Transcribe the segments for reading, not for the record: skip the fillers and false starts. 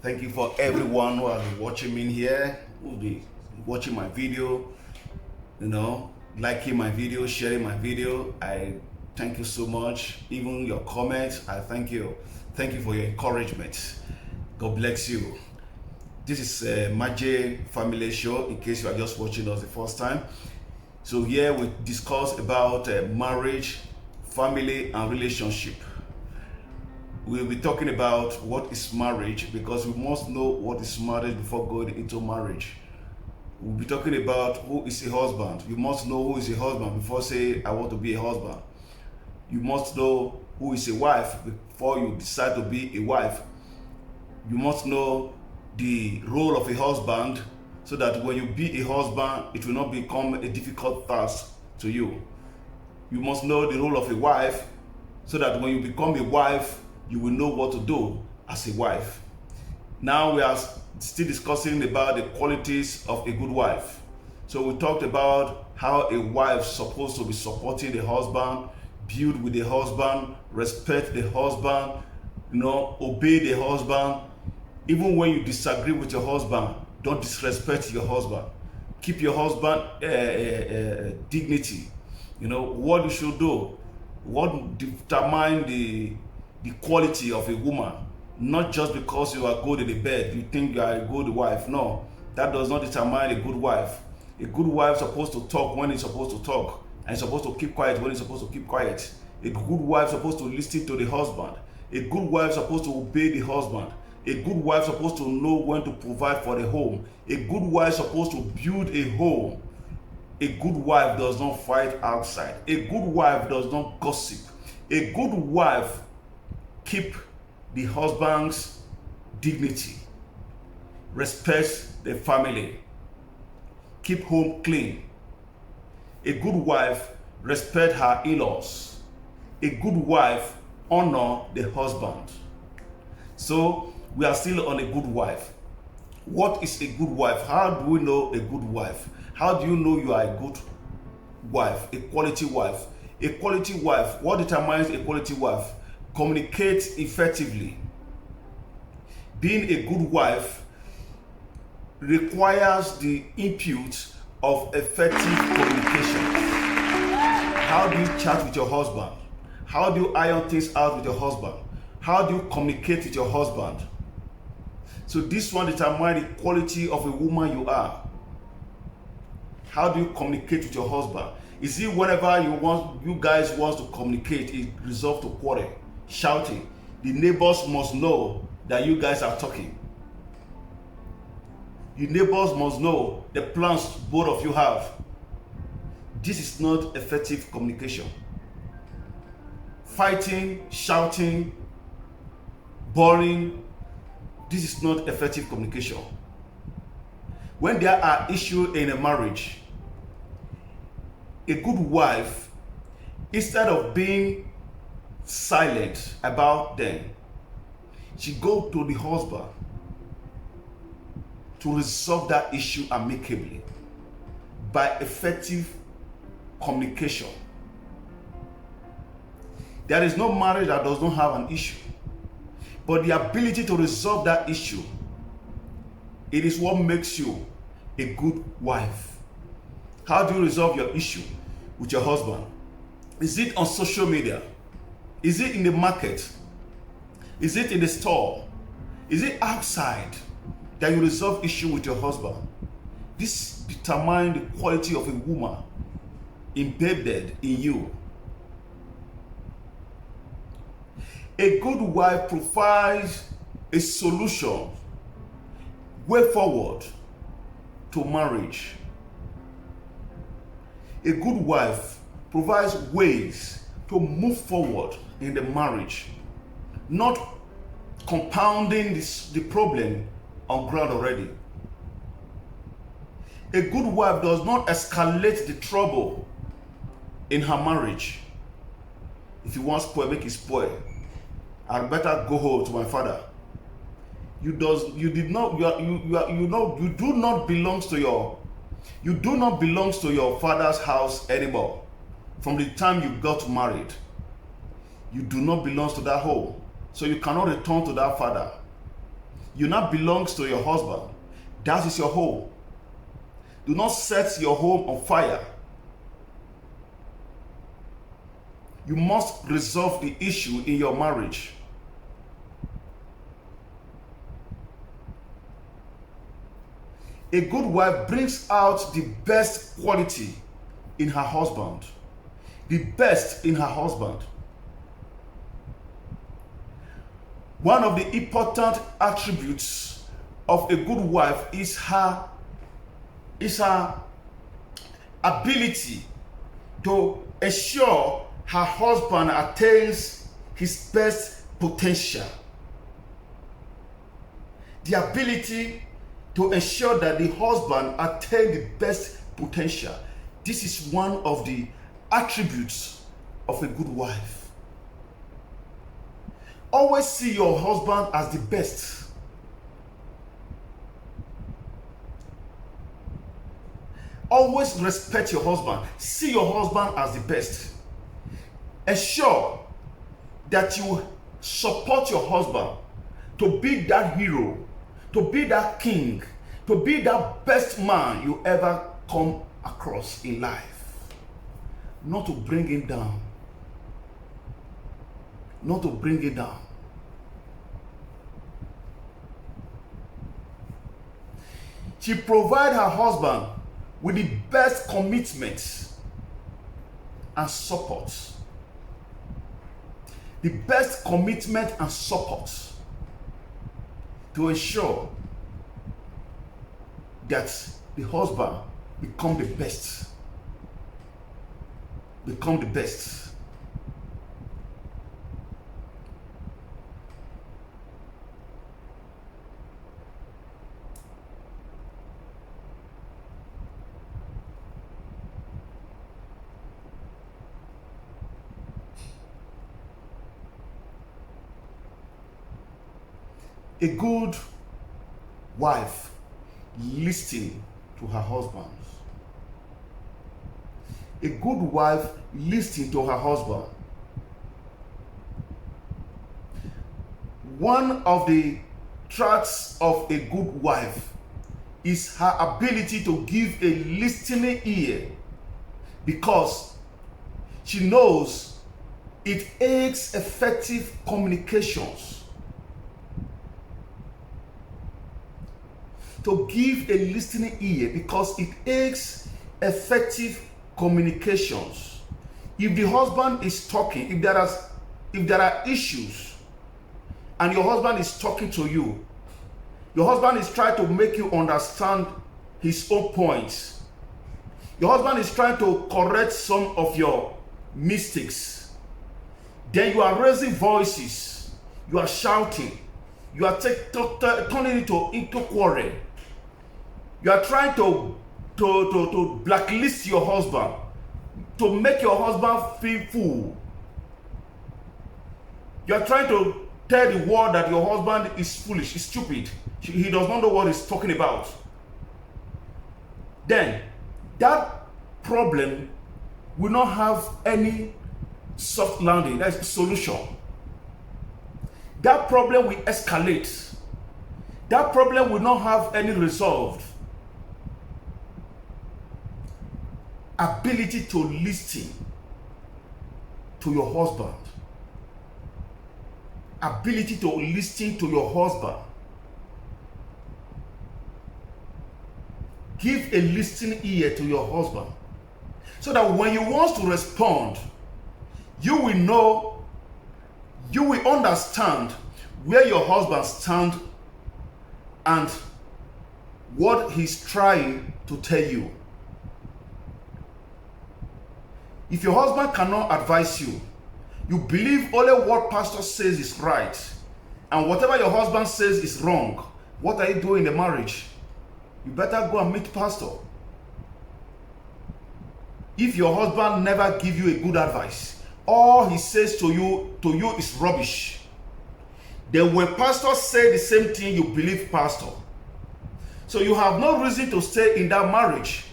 Thank you for everyone who has been watching me here, who will be watching my video, liking my video, sharing my video. I thank you so much. Even your comments, I thank you. Thank you for your encouragement. God bless you. This is Maje Family Show, in case you are just watching us the first time. So here we discuss about marriage, family, and relationship. We'll be talking about what is marriage, because we must know what is marriage before going into marriage. We'll be talking about who is a husband. You must know who is a husband before say, I want to be a husband. You must know who is a wife before you decide to be a wife. You must know the role of a husband so that when you be a husband, it will not become a difficult task to you. You must know the role of a wife so that when you become a wife, you will know what to do as a wife. Now we are still discussing about the qualities of a good wife. So we talked about how a wife is supposed to be supporting the husband, build with the husband, respect the husband, obey the husband. Even when you disagree with your husband, don't disrespect your husband. Keep your husband dignity. What you should do, what determine the quality of a woman. Not just because you are good in the bed, you think you are a good wife. No, that does not determine a good wife. A good wife is supposed to talk when it's supposed to talk, and supposed to keep quiet when it's supposed to keep quiet. A good wife is supposed to listen to the husband. A good wife is supposed to obey the husband. A good wife is supposed to know when to provide for the home. A good wife is supposed to build a home. A good wife does not fight outside. A good wife does not gossip. A good wife keep the husband's dignity, respect the family, keep home clean. A good wife respect her in-laws. A good wife honor the husband. So we are still on a good wife. What is a good wife? How do we know a good wife? How do you know you are a good wife, a quality wife? A quality wife, what determines a quality wife? Communicate effectively. Being a good wife requires the input of effective communication. How do you chat with your husband? How do you iron things out with your husband? How do you communicate with your husband? So this one determines the quality of a woman you are. How do you communicate with your husband? Is it whenever you guys want to communicate, it resolves to quarrel, shouting? The neighbors must know that you guys are talking. The neighbors must know the plans both of you have. This is not effective communication. Fighting, shouting, boring, this is not effective communication. When there are issues in a marriage, a good wife, instead of being silent about them, she go to the husband to resolve that issue amicably by effective communication. There is no marriage that does not have an issue, but the ability to resolve that issue, it is what makes you a good wife. How do you resolve your issue with your husband? Is it on social media? Is it in the market? Is it in the store? Is it outside that you resolve issue with your husband? This determines the quality of a woman embedded in you. A good wife provides a solution, way forward to marriage. A good wife provides ways to move forward in the marriage, not compounding the problem on ground already. A good wife does not escalate the trouble in her marriage. If you want spoil, make it spoil. I'd better go home to my father. You do not belong to your father's house anymore. From the time you got married, you do not belong to that home. So you cannot return to that father. You now belongs to your husband. That is your home. Do not set your home on fire. You must resolve the issue in your marriage. A good wife brings out the best quality in her husband. The best in her husband. One of the important attributes of a good wife is her ability to ensure her husband attains his best potential. The ability to ensure that the husband attains the best potential. This is one of the attributes of a good wife. Always see your husband as the best. Always respect your husband. See your husband as the best. Ensure that you support your husband to be that hero, to be that king, to be that best man you ever come across in life. Not to bring him down. Not to bring it down. She provides her husband with the best commitment and support. The best commitment and support to ensure that the husband become the best. Become the best. A good wife listens to her husband. A good wife listens to her husband. One of the traits of a good wife is her ability to give a listening ear, because she knows it aids effective communications. To give a listening ear, because it aids effective communications. If the husband is talking, if there are issues and your husband is talking to you, your husband is trying to make you understand his own points, your husband is trying to correct some of your mistakes, then you are raising voices, you are shouting, you are turning it into quarrel. You are trying to blacklist your husband, to make your husband feel fool. You are trying to tell the world that your husband is foolish, is stupid. He does not know what he's talking about. Then that problem will not have any soft landing. That's the solution. That problem will escalate. That problem will not have any resolve. Ability to listen to your husband. Ability to listen to your husband. Give a listening ear to your husband, so that when you want to respond, you will know, you will understand where your husband stands and what he's trying to tell you. If your husband cannot advise you, you believe only what pastor says is right, and whatever your husband says is wrong, what are you doing in the marriage? You better go and meet pastor. If your husband never give you a good advice, all he says to you is rubbish, then when pastor say the same thing, you believe pastor. So you have no reason to stay in that marriage.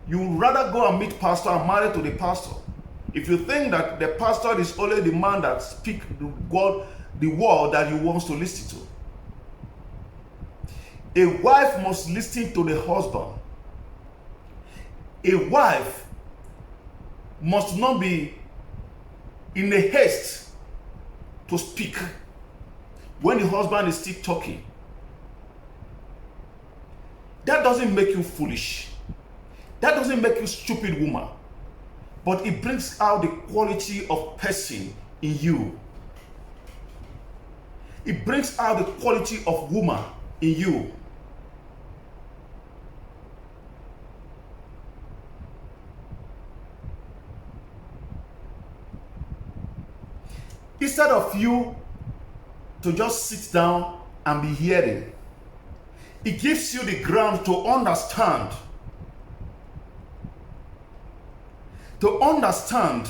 You would rather go and meet pastor and marry to the pastor. If you think that the pastor is only the man that speaks the word that you want to listen to. A wife must listen to the husband. A wife must not be in a haste to speak when the husband is still talking. That doesn't make you foolish. That doesn't make you stupid woman. But it brings out the quality of person in you. It brings out the quality of woman in you. Instead of you to just sit down and be hearing, it gives you the ground to understand. To understand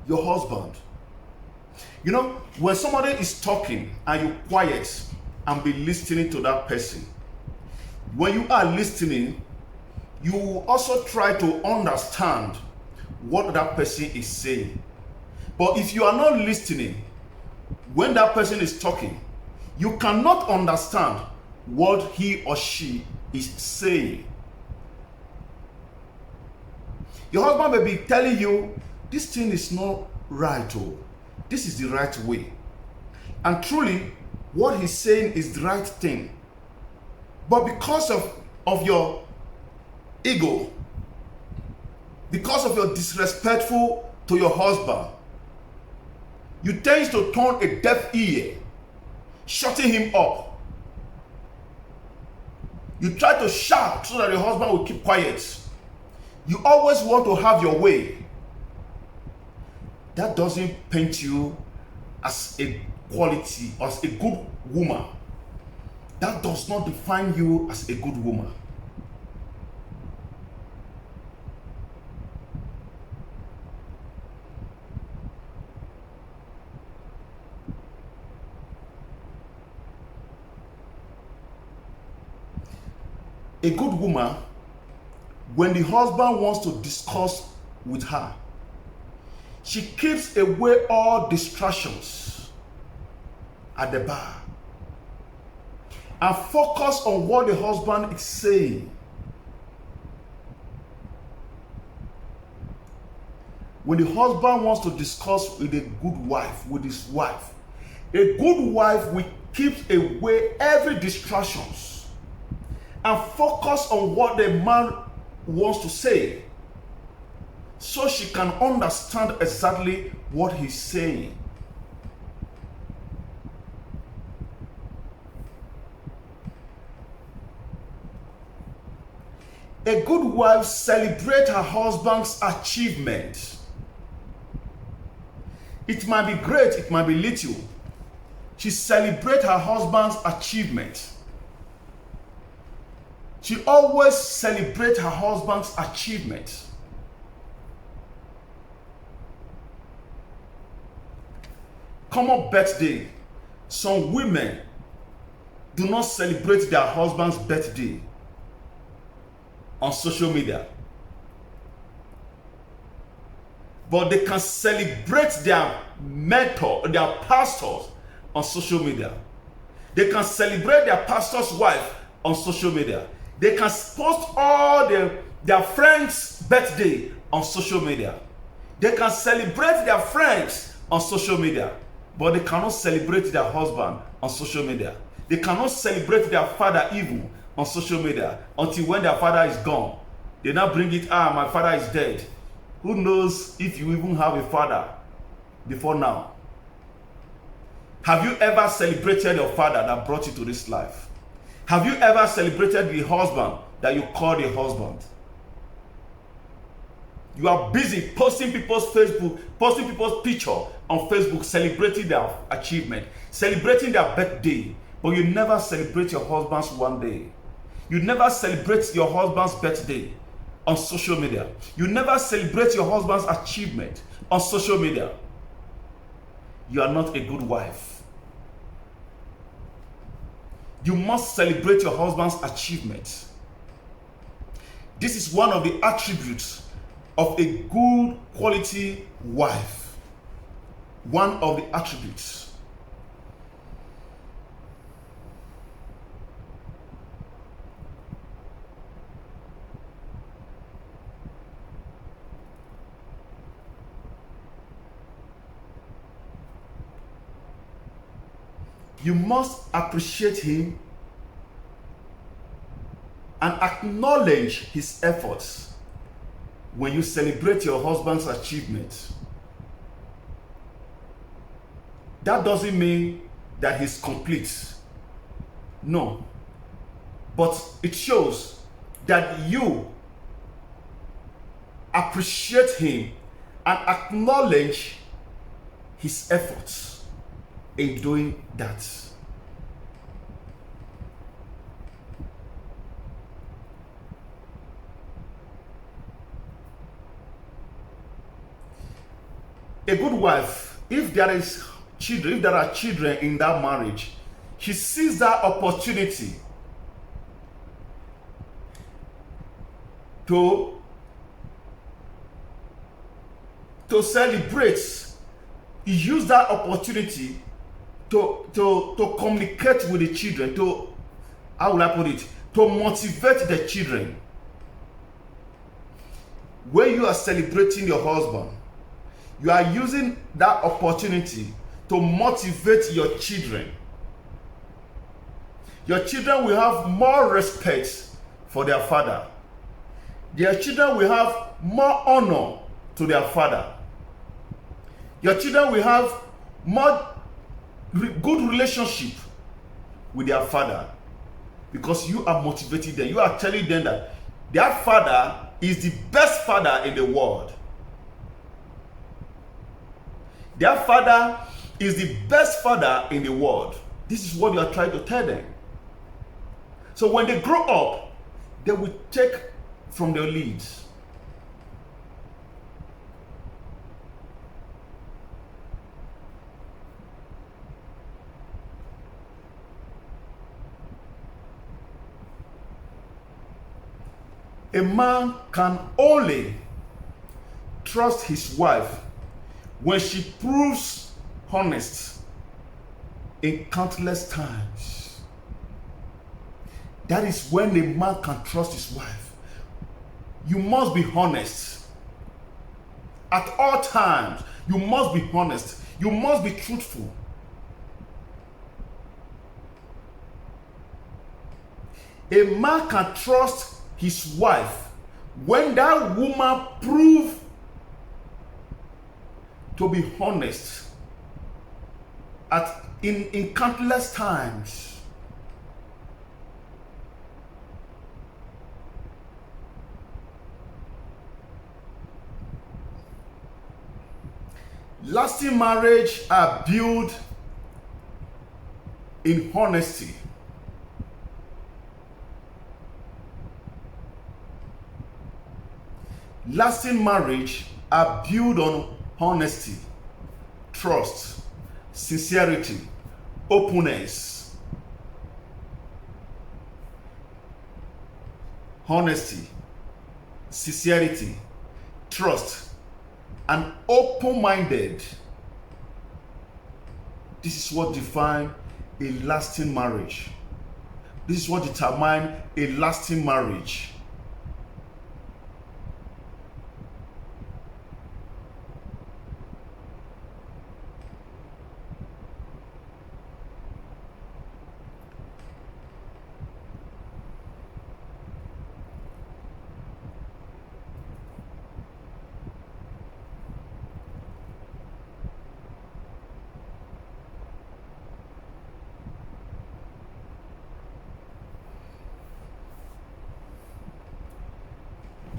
your husband. You know, when somebody is talking and you quiet and be listening to that person, when you are listening, you will also try to understand what that person is saying. But if you are not listening, when that person is talking, you cannot understand what he or she is saying. Your husband may be telling you, this thing is not right, oh, this is the right way. And truly, what he's saying is the right thing. But because of your ego, because of your disrespectful to your husband, you tend to turn a deaf ear, shutting him up. You try to shout so that your husband will keep quiet. You always want to have your way. That doesn't paint you as a quality, as a good woman. That does not define you as a good woman. A good woman, when the husband wants to discuss with her, she keeps away all distractions at the bar and focus on what the husband is saying. When the husband wants to discuss with a good wife, with his wife, a good wife will keep away every distractions and focus on what the man wants to say, so she can understand exactly what he's saying. A good wife celebrates her husband's achievement. It might be great, it might be little. She celebrates her husband's achievement. She always celebrates her husband's achievement. Common birthday. Some women do not celebrate their husband's birthday on social media. But they can celebrate their mentor, their pastors on social media. They can celebrate their pastor's wife on social media. They can post all their friends' birthday on social media. They can celebrate their friends on social media, but they cannot celebrate their husband on social media. They cannot celebrate their father even on social media until when their father is gone. They now bring it, my father is dead. Who knows if you even have a father before now? Have you ever celebrated your father that brought you to this life? Have you ever celebrated the husband that you called a husband? You are busy posting people's Facebook, posting people's picture on Facebook, celebrating their achievement, celebrating their birthday, but you never celebrate your husband's one day. You never celebrate your husband's birthday on social media. You never celebrate your husband's achievement on social media. You are not a good wife. You must celebrate your husband's achievement. This is one of the attributes of a good quality wife. One of the attributes. You must appreciate him and acknowledge his efforts when you celebrate your husband's achievement. That doesn't mean that he's complete. No. But it shows that you appreciate him and acknowledge his efforts in doing that. A good wife, if there are children in that marriage, she sees that opportunity to celebrate. You use that opportunity to communicate with the children, to, how will I put it, to motivate the children. When you are celebrating your husband, you are using that opportunity to motivate your children. Your children will have more respect for their father. Their children will have more honor to their father. Your children will have more good relationship with their father, because you are motivating them. You are telling them that their father is the best father in the world. Their father is the best father in the world. This is what you are trying to tell them. So when they grow up, they will take from their leads. A man can only trust his wife when she proves honest in countless times. That is when a man can trust his wife. You must be honest. At all times, you must be honest. You must be truthful. A man can trust his wife when that woman proves to be honest in countless times. Lasting marriage are built in honesty. Lasting marriage are built on honesty, trust, sincerity, openness. Honesty, sincerity, trust, and open-minded. This is what defines a lasting marriage. This is what determines a lasting marriage.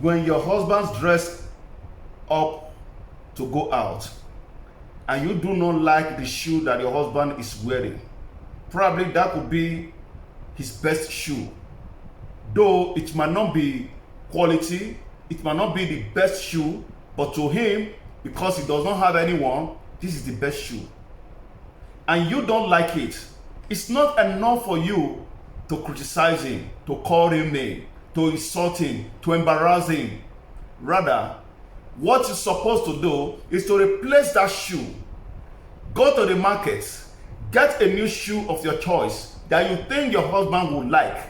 When your husband's dressed up to go out and you do not like the shoe that your husband is wearing, probably that could be his best shoe. Though it might not be quality, it might not be the best shoe, but to him, because he does not have anyone, this is the best shoe. And you don't like it. It's not enough for you to criticize him, to call him name, to insult him, to embarrass him. Rather, what you're supposed to do is to replace that shoe. Go to the market, get a new shoe of your choice that you think your husband would like.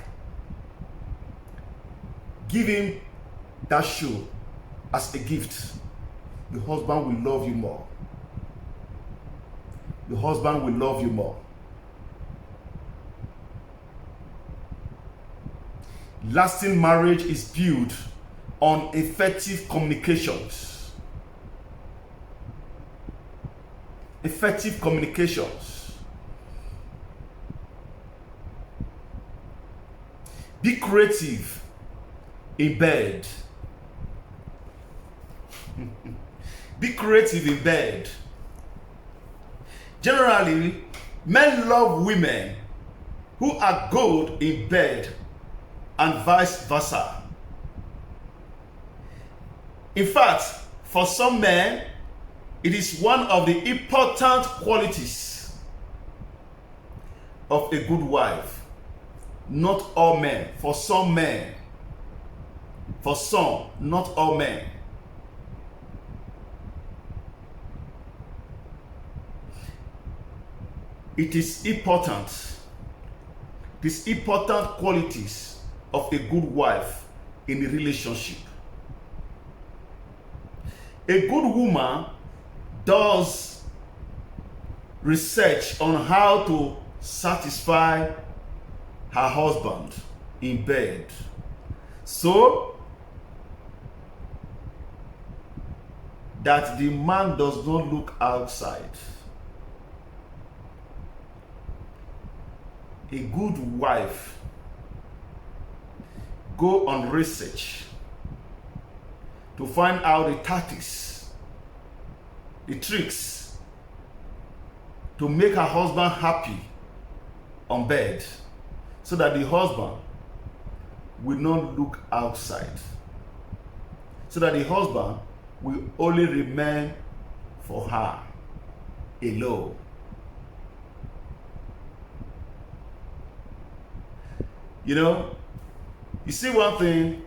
Give him that shoe as a gift. Your husband will love you more. Your husband will love you more. Lasting marriage is built on effective communications. Effective communications. Be creative in bed. Be creative in bed. Generally, men love women who are good in bed and vice versa. In fact, for some men, it is one of the important qualities of a good wife. Not all men. For some men. For some, not all men. It is important. These important qualities of a good wife in a relationship. A good woman does research on how to satisfy her husband in bed. So that the man does not look outside. A good wife go on research to find out the tactics, the tricks to make her husband happy on bed, so that the husband will not look outside, so that the husband will only remain for her alone. You know, you see one thing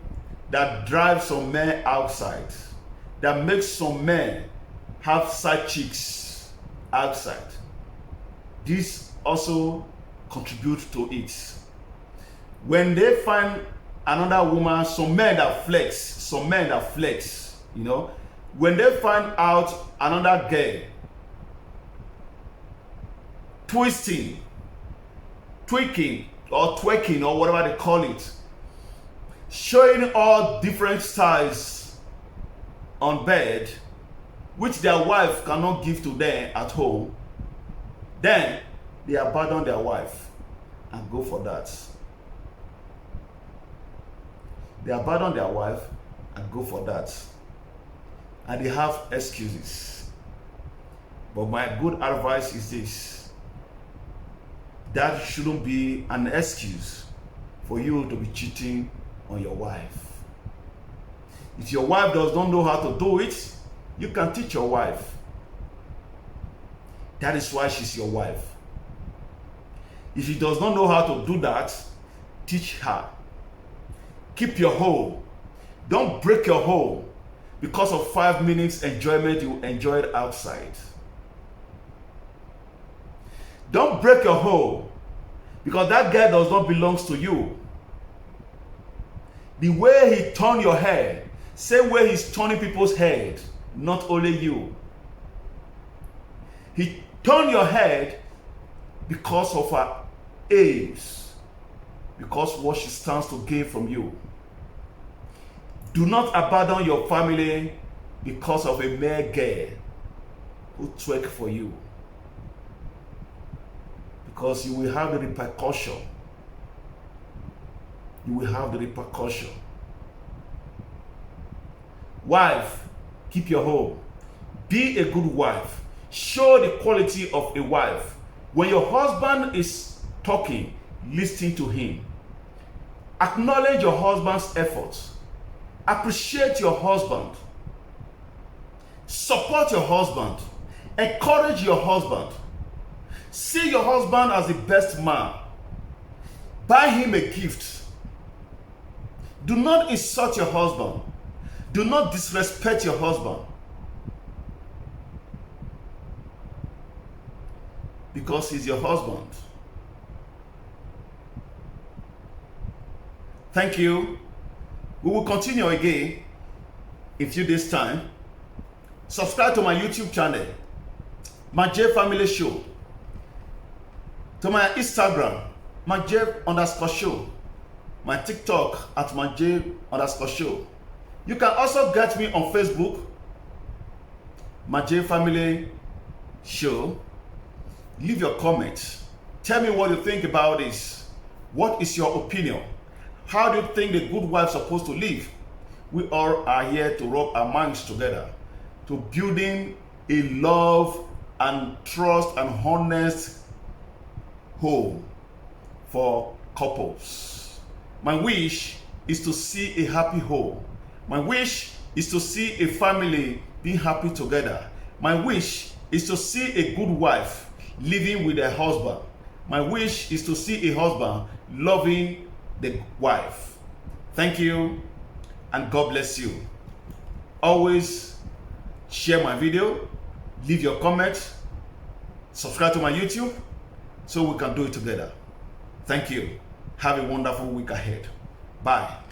that drives some men outside, that makes some men have side chicks outside. This also contributes to it. When they find another woman, some men that flex, you know, when they find out another girl twisting, tweaking, or twerking, or whatever they call it, showing all different styles on bed, which their wife cannot give to them at home, then they abandon their wife and go for that. They abandon their wife and go for that. And they have excuses. But my good advice is this: that shouldn't be an excuse for you to be cheating on your wife. If your wife does not know how to do it, you can teach your wife. That is why she's your wife. If she does not know how to do that, teach her. Keep your home. Don't break your home because of 5 minutes enjoyment you enjoyed outside. Don't break your home because that guy does not belong to you. The way he turned your head, same way he's turning people's head, not only you. He turned your head because of her aims, because what she stands to gain from you. Do not abandon your family because of a mere girl who twerk for you, because you will have the repercussion. You will have the repercussion. Wife, keep your home. Be a good wife. Show the quality of a wife. When your husband is talking, listen to him. Acknowledge your husband's efforts. Appreciate your husband. Support your husband. Encourage your husband. See your husband as the best man. Buy him a gift. Do not insult your husband. Do not disrespect your husband. Because he's your husband. Thank you. We will continue again in a few days' time. Subscribe to my YouTube channel, Majay Family Show. To my Instagram, Majay_show. my TikTok at Majay_show. You can also get me on Facebook, Majay Family Show. Leave your comments. Tell me what you think about this. What is your opinion? How do you think the good wife is supposed to live? We all are here to rub our minds together to building a love and trust and honest home for couples. My wish is to see a happy home. My wish is to see a family being happy together. My wish is to see a good wife living with her husband. My wish is to see a husband loving the wife. Thank you and God bless you. Always share my video, leave your comments, subscribe to my YouTube so we can do it together. Thank you. Have a wonderful week ahead. Bye.